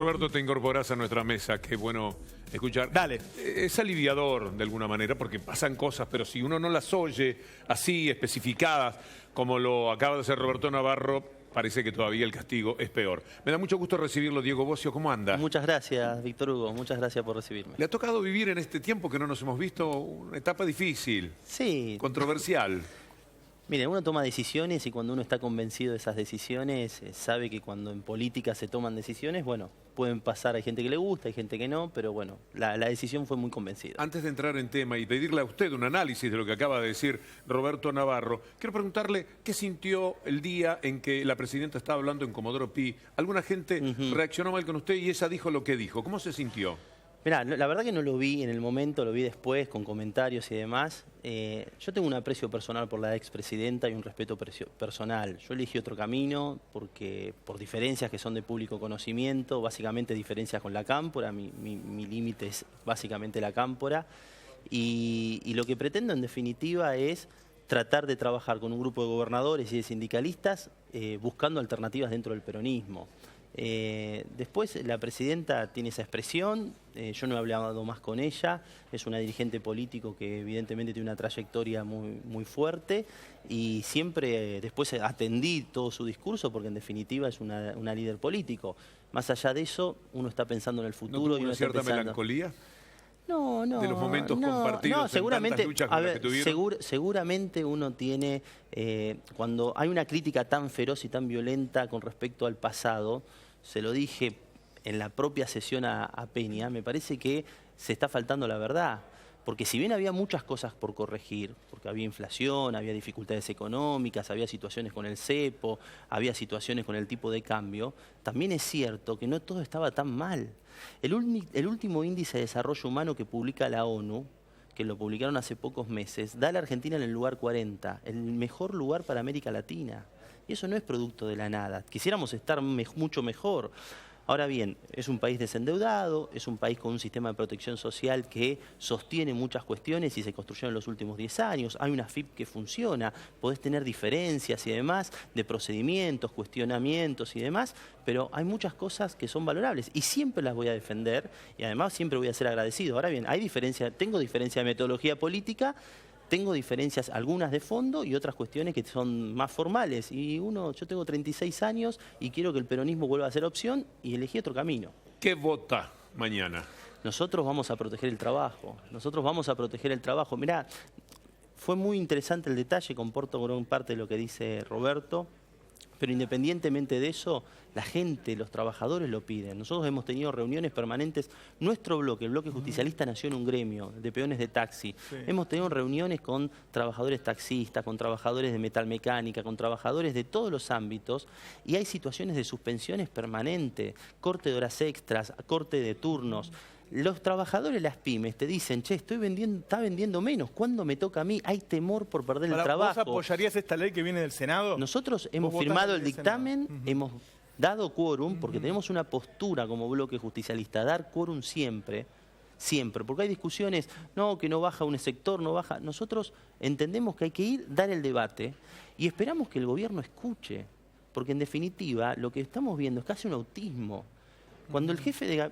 Roberto, te incorporás a nuestra mesa. Qué bueno escuchar. Dale. Es aliviador de alguna manera porque pasan cosas, pero si uno no las oye así, especificadas, como lo acaba de hacer Roberto Navarro, parece que todavía el castigo es peor. Me da mucho gusto recibirlo, Diego Bossio. ¿Cómo anda? Muchas gracias, Víctor Hugo. Muchas gracias por recibirme. ¿Le ha tocado vivir en este tiempo que no nos hemos visto una etapa difícil, Sí. controversial? Mire, uno toma decisiones y cuando uno está convencido de esas decisiones, sabe que cuando en política se toman decisiones, bueno, pueden pasar, hay gente que le gusta, hay gente que no, pero bueno, la decisión fue muy convencida. Antes de entrar en tema y pedirle a usted un análisis de lo que acaba de decir Roberto Navarro, quiero preguntarle qué sintió el día en que la presidenta estaba hablando en Comodoro Pi. Alguna gente reaccionó mal con usted y ella dijo lo que dijo. ¿Cómo se sintió? Mirá, la verdad que no lo vi en el momento, lo vi después con comentarios y demás. Yo tengo un aprecio personal por la expresidenta y un respeto personal. Yo elegí otro camino porque por diferencias que son de público conocimiento, básicamente diferencias con la cámpora, mi límite es básicamente la cámpora. Y lo que pretendo en definitiva es tratar de trabajar con un grupo de gobernadores y de sindicalistas buscando alternativas dentro del peronismo. Después la presidenta tiene esa expresión, yo no he hablado más con ella, es una dirigente político que evidentemente tiene una trayectoria muy fuerte y siempre después atendí todo su discurso porque en definitiva es una líder político. Más allá de eso, uno está pensando en el futuro. ¿No tuvo y uno una está cierta pensando... melancolía? No, de los momentos compartidos no, seguramente, en tantas luchas con las que tuvieron. seguramente uno tiene, cuando hay una crítica tan feroz y tan violenta con respecto al pasado, se lo dije en la propia sesión a Peña, me parece que se está faltando la verdad. Porque si bien había muchas cosas por corregir, porque había inflación, había dificultades económicas, había situaciones con el cepo, había situaciones con el tipo de cambio, también es cierto que no todo estaba tan mal. El último índice de desarrollo humano que publica la ONU, que lo publicaron hace pocos meses, da a la Argentina en el lugar 40, el mejor lugar para América Latina. Y eso no es producto de la nada. Quisiéramos estar mucho mejor. Ahora bien, es un país desendeudado, es un país con un sistema de protección social que sostiene muchas cuestiones y se construyó en los últimos 10 años. Hay una AFIP que funciona, podés tener diferencias y demás de procedimientos, cuestionamientos y demás, pero hay muchas cosas que son valorables y siempre las voy a defender y además siempre voy a ser agradecido. Ahora bien, tengo diferencia de metodología política. Tengo diferencias, algunas de fondo y otras cuestiones que son más formales. Yo tengo 36 años y quiero que el peronismo vuelva a ser opción y elegí otro camino. ¿Qué vota mañana? Nosotros vamos a proteger el trabajo. Nosotros vamos a proteger el trabajo. Mirá, fue muy interesante el detalle, comporto gran parte de lo que dice Roberto. Pero independientemente de eso, la gente, los trabajadores lo piden. Nosotros hemos tenido reuniones permanentes. Nuestro bloque, el bloque justicialista, nació en un gremio de peones de taxi. Sí. Hemos tenido reuniones con trabajadores taxistas, con trabajadores de metalmecánica, con trabajadores de todos los ámbitos. Y hay situaciones de suspensiones permanentes, corte de horas extras, corte de turnos. Los trabajadores, las pymes, te dicen, che, está vendiendo menos, ¿cuándo me toca a mí? Hay temor por perder el trabajo. ¿Vos apoyarías esta ley que viene del Senado? Nosotros hemos firmado el dictamen, hemos dado quórum, porque tenemos una postura como bloque justicialista, dar quórum siempre, porque hay discusiones, no, que no baja un sector, no baja. Nosotros entendemos que hay que ir, dar el debate, y esperamos que el gobierno escuche, porque en definitiva lo que estamos viendo es casi un autismo. Cuando el jefe de...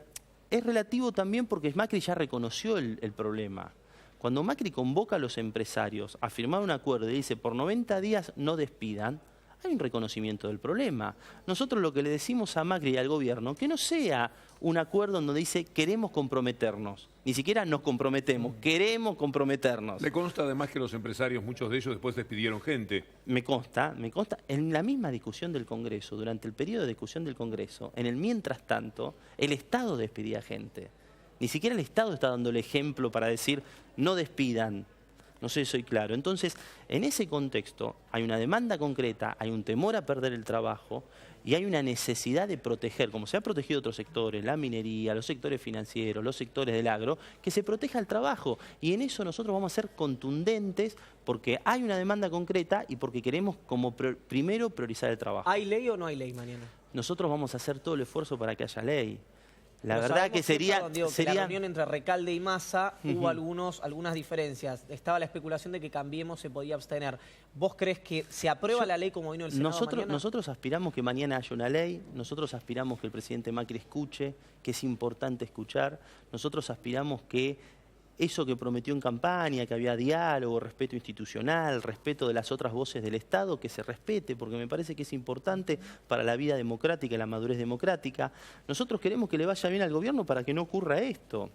Es relativo también porque Macri ya reconoció el problema. Cuando Macri convoca a los empresarios a firmar un acuerdo y dice por 90 días no despidan, hay un reconocimiento del problema. Nosotros lo que le decimos a Macri y al gobierno, que no sea un acuerdo donde dice queremos comprometernos. Ni siquiera nos comprometemos, queremos comprometernos. ¿Le consta además que los empresarios, muchos de ellos, después despidieron gente? Me consta. En la misma discusión del Congreso, durante el periodo de discusión del Congreso, en el mientras tanto, el Estado despedía gente. Ni siquiera el Estado está dando el ejemplo para decir no despidan. No sé si soy claro. Entonces, en ese contexto hay una demanda concreta, hay un temor a perder el trabajo y hay una necesidad de proteger, como se ha protegido otros sectores, la minería, los sectores financieros, los sectores del agro, que se proteja el trabajo. Y en eso nosotros vamos a ser contundentes porque hay una demanda concreta y porque queremos como primero priorizar el trabajo. ¿Hay ley o no hay ley mañana? Nosotros vamos a hacer todo el esfuerzo para que haya ley. La Pero verdad sabemos que sería... perdón, Diego, que la reunión entre Recalde y Massa hubo algunas diferencias. Estaba la especulación de que Cambiemos se podía abstener. ¿Vos crees que se aprueba la ley como vino el Senado mañana? Nosotros aspiramos que mañana haya una ley, nosotros aspiramos que el presidente Macri escuche, que es importante escuchar, nosotros aspiramos que eso que prometió en campaña, que había diálogo, respeto institucional, respeto de las otras voces del Estado, que se respete, porque me parece que es importante para la vida democrática y la madurez democrática. Nosotros queremos que le vaya bien al gobierno para que no ocurra esto.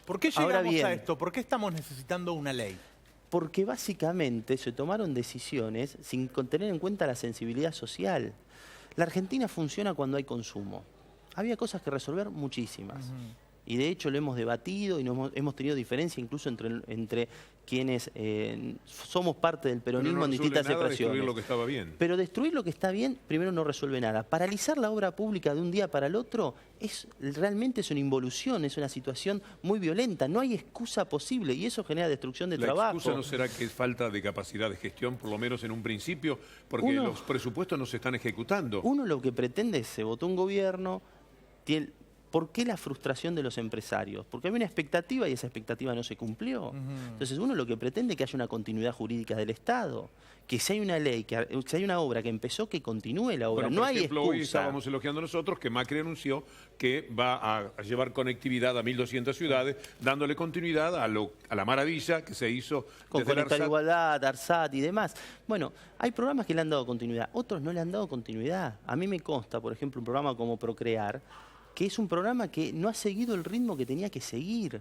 ¿Por qué llegamos a esto? ¿Por qué estamos necesitando una ley? Porque básicamente se tomaron decisiones sin tener en cuenta la sensibilidad social. La Argentina funciona cuando hay consumo. Había cosas que resolver, muchísimas. Y de hecho lo hemos debatido y hemos tenido diferencia incluso entre quienes somos parte del peronismo en distintas expresiones. Destruir lo que estaba bien. Pero destruir lo que está bien, primero no resuelve nada. Paralizar la obra pública de un día para el otro realmente es una involución, es una situación muy violenta. No hay excusa posible y eso genera destrucción de trabajo. ¿La excusa no será que es falta de capacidad de gestión, por lo menos en un principio, porque los presupuestos no se están ejecutando? Uno lo que pretende es, se votó un gobierno, ¿por qué la frustración de los empresarios? Porque había una expectativa y esa expectativa no se cumplió. Entonces uno lo que pretende es que haya una continuidad jurídica del Estado. Que si hay una ley, que si hay una obra que empezó, que continúe la obra. Bueno, no hay ejemplo, excusa. Hoy estábamos elogiando nosotros que Macri anunció que va a llevar conectividad a 1.200 ciudades, dándole continuidad a la maravilla que se hizo con desde Conectar Igualdad, ARSAT y demás. Bueno, hay programas que le han dado continuidad, otros no le han dado continuidad. A mí me consta, por ejemplo, un programa como Procrear, que es un programa que no ha seguido el ritmo que tenía que seguir.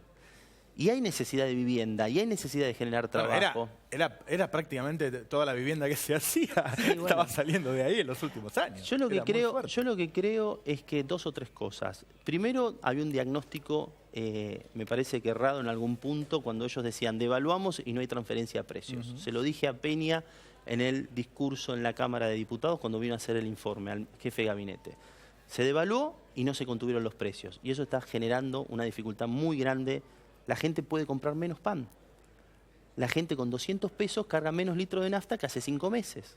Y hay necesidad de vivienda, y hay necesidad de generar trabajo. Era prácticamente toda la vivienda que se hacía, estaba saliendo de ahí en los últimos años. Yo lo que creo es que dos o tres cosas. Primero, había un diagnóstico, me parece que errado en algún punto, cuando ellos decían, devaluamos y no hay transferencia a precios. Se lo dije a Peña en el discurso en la Cámara de Diputados cuando vino a hacer el informe al jefe de gabinete. Se devaluó y no se contuvieron los precios. Y eso está generando una dificultad muy grande. La gente puede comprar menos pan. La gente con 200 pesos carga menos litros de nafta que hace 5 meses.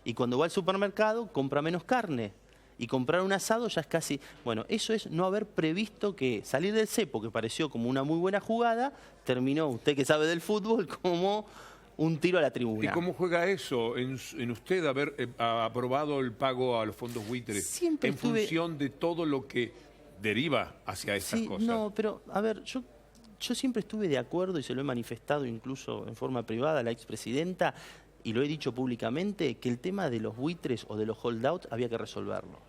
Y cuando va al supermercado compra menos carne. Y comprar un asado ya es casi... Bueno, eso es no haber previsto que salir del cepo, que pareció como una muy buena jugada, terminó, usted que sabe del fútbol, como un tiro a la tribuna. ¿Y cómo juega eso en usted haber aprobado el pago a los fondos buitres en función de todo lo que deriva hacia esas cosas? No, pero a ver, yo siempre estuve de acuerdo y se lo he manifestado incluso en forma privada a la expresidenta y lo he dicho públicamente, que el tema de los buitres o de los holdouts había que resolverlo.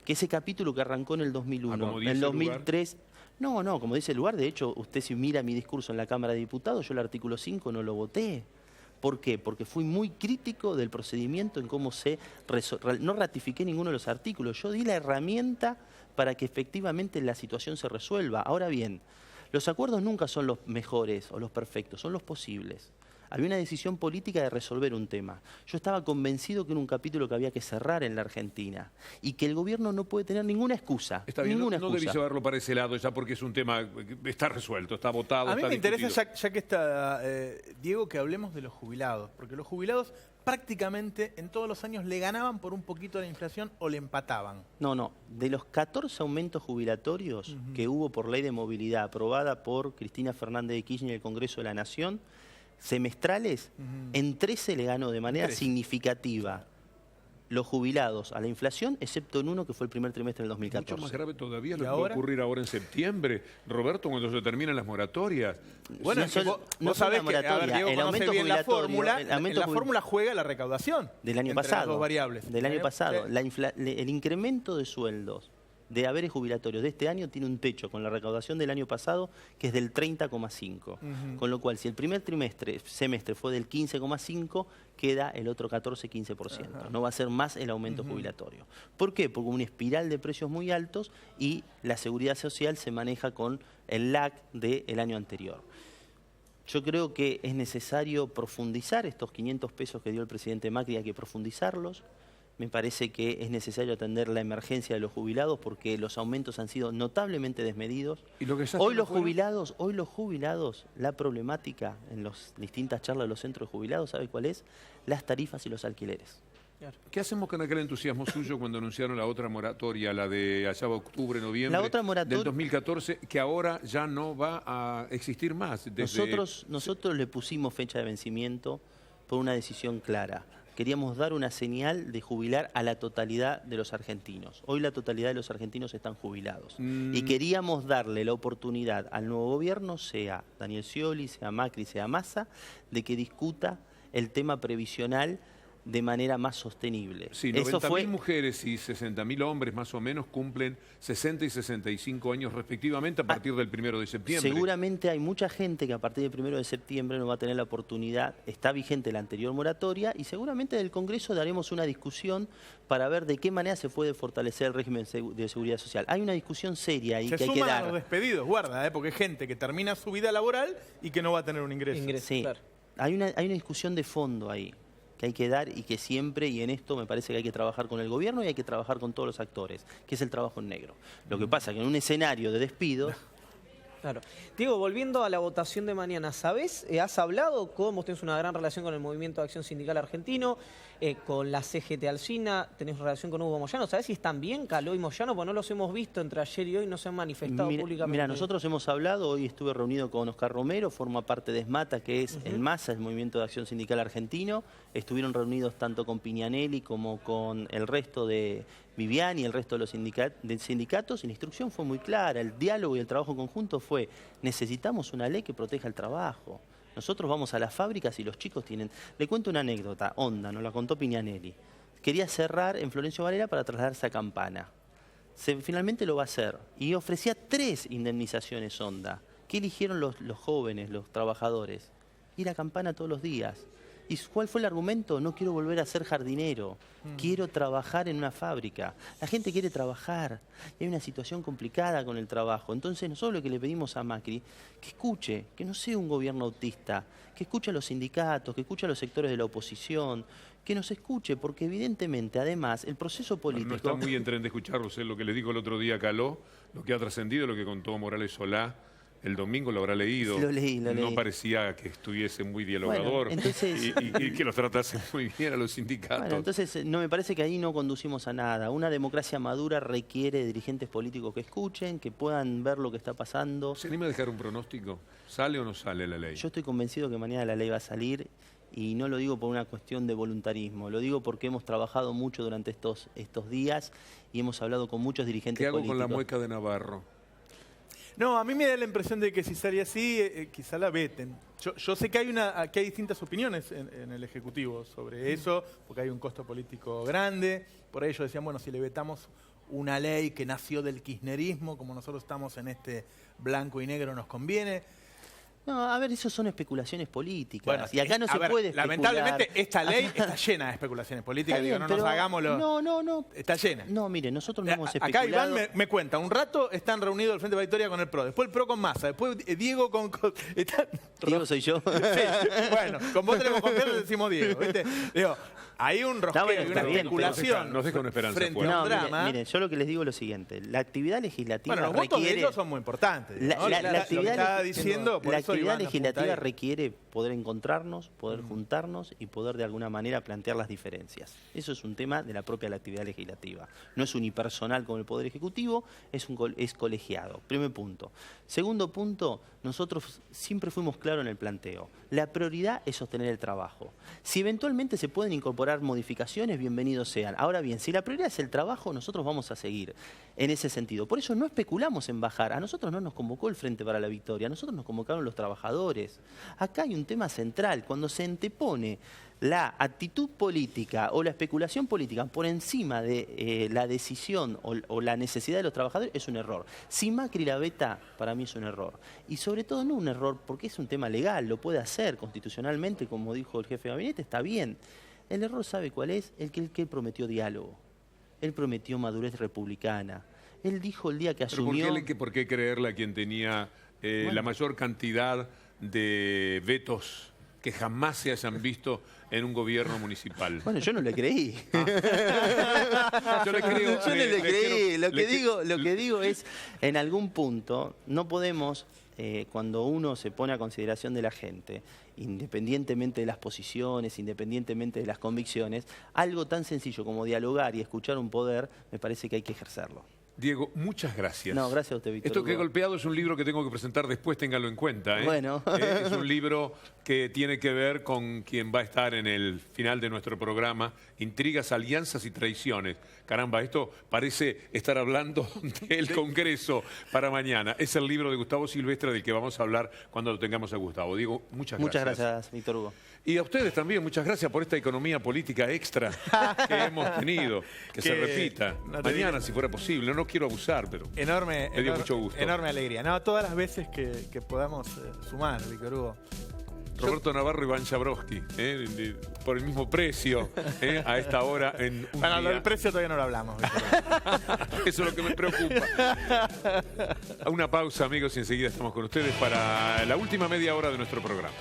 Que ese capítulo que arrancó en el 2001, en el 2003... No, como dice el lugar, de hecho, usted si mira mi discurso en la Cámara de Diputados, yo el artículo 5 no lo voté. ¿Por qué? Porque fui muy crítico del procedimiento en cómo no ratifiqué ninguno de los artículos. Yo di la herramienta para que efectivamente la situación se resuelva. Ahora bien, los acuerdos nunca son los mejores o los perfectos, son los posibles. Había una decisión política de resolver un tema. Yo estaba convencido que era un capítulo que había que cerrar en la Argentina y que el gobierno no puede tener ninguna excusa. Está bien, no debí llevarlo para ese lado ya porque es un tema que está resuelto, está votado, A mí está me discutido. interesa, ya que está Diego, que hablemos de los jubilados, porque los jubilados prácticamente en todos los años le ganaban por un poquito la inflación o le empataban. No, de los 14 aumentos jubilatorios que hubo por ley de movilidad aprobada por Cristina Fernández de Kirchner en el Congreso de la Nación, semestrales, en 13 le ganó de manera significativa los jubilados a la inflación, excepto en uno que fue el primer trimestre del 2014. Mucho más grave todavía lo que va a ocurrir ahora en septiembre, Roberto, cuando se terminen las moratorias. Bueno, no sabés que, a ver, Diego, el aumento bien la jubilatorio, fórmula juega la recaudación del año entre pasado, las dos variables. del año pasado. El incremento de sueldos de haberes jubilatorios de este año tiene un techo con la recaudación del año pasado que es del 30,5. Con lo cual, si el primer semestre fue del 15,5, queda el otro 14-15%. No va a ser más el aumento jubilatorio. ¿Por qué? Porque hubo una espiral de precios muy altos y la seguridad social se maneja con el lag del año anterior. Yo creo que es necesario profundizar estos 500 pesos que dio el presidente Macri, hay que profundizarlos. Me parece que es necesario atender la emergencia de los jubilados porque los aumentos han sido notablemente desmedidos. ¿Y lo que hoy los jubilados, la problemática en las distintas charlas de los centros de jubilados, ¿sabe cuál es? Las tarifas y los alquileres. ¿Qué hacemos con aquel entusiasmo suyo cuando anunciaron la otra moratoria, la de allá octubre, noviembre La otra moratoria del 2014, que ahora ya no va a existir más? Nosotros le pusimos fecha de vencimiento por una decisión clara. Queríamos dar una señal de jubilar a la totalidad de los argentinos. Hoy la totalidad de los argentinos están jubilados. Y queríamos darle la oportunidad al nuevo gobierno, sea Daniel Scioli, sea Macri, sea Massa, de que discuta el tema previsional de manera más sostenible. Sí, 90.000 mujeres y 60.000 hombres más o menos cumplen 60 y 65 años respectivamente a partir del 1 de septiembre. Seguramente hay mucha gente que a partir del 1 de septiembre no va a tener la oportunidad, está vigente la anterior moratoria y seguramente del Congreso daremos una discusión para ver de qué manera se puede fortalecer el régimen de seguridad social. Hay una discusión seria ahí que hay que dar. Se suman a los despedidos, guarda, porque hay gente que termina su vida laboral y que no va a tener un ingreso. Sí, claro. Hay una discusión de fondo ahí que hay que dar y que siempre, y en esto me parece que hay que trabajar con el gobierno y hay que trabajar con todos los actores, que es el trabajo en negro. Lo que pasa es que en un escenario de despido... Claro. Diego, volviendo a la votación de mañana, ¿sabés? ¿Has hablado con, vos tenés una gran relación con el Movimiento de Acción Sindical Argentino, con la CGT Alsina, tenés una relación con Hugo Moyano? ¿Sabés si están bien Caló y Moyano? Pues no los hemos visto entre ayer y hoy, no se han manifestado públicamente. Mira, nosotros hemos hablado, hoy estuve reunido con Oscar Romero, forma parte de ESMATA, que es el MASA, el Movimiento de Acción Sindical Argentino. Estuvieron reunidos tanto con Piñanelli como con el resto de Viviani y el resto de los sindicatos, y la instrucción fue muy clara, el diálogo y el trabajo conjunto fue: necesitamos una ley que proteja el trabajo. Nosotros vamos a las fábricas y los chicos tienen... Le cuento una anécdota, Honda, nos la contó Piñanelli. Quería cerrar en Florencio Varela para trasladarse a Campana. Finalmente lo va a hacer y ofrecía 3 indemnizaciones Honda. ¿Qué eligieron los jóvenes, los trabajadores? Ir a Campana todos los días. ¿Y cuál fue el argumento? No quiero volver a ser jardinero, quiero trabajar en una fábrica. La gente quiere trabajar y hay una situación complicada con el trabajo. Entonces nosotros lo que le pedimos a Macri, que escuche, que no sea un gobierno autista, que escuche a los sindicatos, que escuche a los sectores de la oposición, que nos escuche, porque evidentemente, además, el proceso político... No está muy en tren de escucharlo, sé lo que le dijo el otro día a Caló, lo que ha trascendido, lo que contó Morales Solá. El domingo lo habrá leído. Lo leí. No parecía que estuviese muy dialogador, bueno, entonces... y que los tratase muy bien a los sindicatos. Bueno, entonces no me parece que ahí no conducimos a nada. Una democracia madura requiere de dirigentes políticos que escuchen, que puedan ver lo que está pasando. ¿Se anima a dejar un pronóstico? ¿Sale o no sale la ley? Yo estoy convencido que mañana la ley va a salir, y no lo digo por una cuestión de voluntarismo, lo digo porque hemos trabajado mucho durante estos días y hemos hablado con muchos dirigentes políticos. ¿Qué hago con la mueca de Navarro? No, a mí me da la impresión de que si sale así, quizá la veten. Yo sé que hay distintas opiniones en el Ejecutivo sobre eso, porque hay un costo político grande. Por ello decían, bueno, si le vetamos una ley que nació del kirchnerismo, como nosotros estamos en este blanco y negro, nos conviene. No, a ver, eso son especulaciones políticas. Bueno, y acá no se puede especular. Lamentablemente, esta ley está llena de especulaciones políticas. Bien, no nos hagámoslo. No. Está llena. No, mire, nosotros no hemos especulado. Acá Iván me cuenta, un rato están reunidos el Frente de Victoria con el PRO, después el PRO con Massa, después Diego con... Diego soy yo. Sí, bueno, con vos tenemos confianza, decimos Diego, ¿viste? Digo, hay un rosqueo, hay una especulación. No sé con esperanza. Frente a un drama. Mire, yo lo que les digo es lo siguiente. La actividad legislativa requiere... Bueno, los votos de ellos son muy importantes. La actividad legislativa requiere poder encontrarnos, poder juntarnos y poder de alguna manera plantear las diferencias. Eso es un tema de la propia actividad legislativa. No es unipersonal como el Poder Ejecutivo, es colegiado. Primer punto. Segundo punto, nosotros siempre fuimos claros en el planteo. La prioridad es sostener el trabajo. Si eventualmente se pueden incorporar modificaciones, bienvenidos sean. Ahora bien, si la prioridad es el trabajo, nosotros vamos a seguir en ese sentido. Por eso no especulamos en bajar. A nosotros no nos convocó el Frente para la Victoria, a nosotros nos convocaron los trabajadores. Acá hay un tema central. Cuando se antepone la actitud política o la especulación política por encima de la decisión o la necesidad de los trabajadores, es un error. Si Macri la veta, para mí es un error. Y sobre todo no un error porque es un tema legal, lo puede hacer constitucionalmente, como dijo el jefe de gabinete, está bien. El error, ¿sabe cuál es? El que él prometió diálogo. Él prometió madurez republicana. Él dijo el día que asumió... ¿Por qué creerle a quien tenía la mayor cantidad de vetos que jamás se hayan visto en un gobierno municipal? Bueno, yo no le creí. Yo le creo. Yo no le creí. Lo que digo es, en algún punto, no podemos cuando uno se pone a consideración de la gente, independientemente de las posiciones, independientemente de las convicciones, algo tan sencillo como dialogar y escuchar un poder, me parece que hay que ejercerlo. Diego, muchas gracias. No, gracias a usted, Víctor Esto que he Hugo. golpeado es un libro que tengo que presentar después, ténganlo en cuenta. Bueno. Es un libro que tiene que ver con quien va a estar en el final de nuestro programa, Intrigas, Alianzas y Traiciones. Caramba, esto parece estar hablando del Congreso para mañana. Es el libro de Gustavo Silvestre del que vamos a hablar cuando lo tengamos a Gustavo. Diego, muchas gracias. Muchas gracias, Víctor Hugo. Y a ustedes también, muchas gracias por esta economía política extra que hemos tenido. Que se repita. no te Mañana, digo. si fuera posible. No quiero abusar, pero Enorme, me dio mucho gusto. enorme alegría. No, todas las veces que podamos sumar, Víctor Hugo. Roberto Navarro y Iván Jabrowski, por el mismo precio, a esta hora en un Bueno, día. el precio todavía no lo hablamos, Víctor Hugo. Eso es lo que me preocupa. A una pausa, amigos, y enseguida estamos con ustedes para la última media hora de nuestro programa.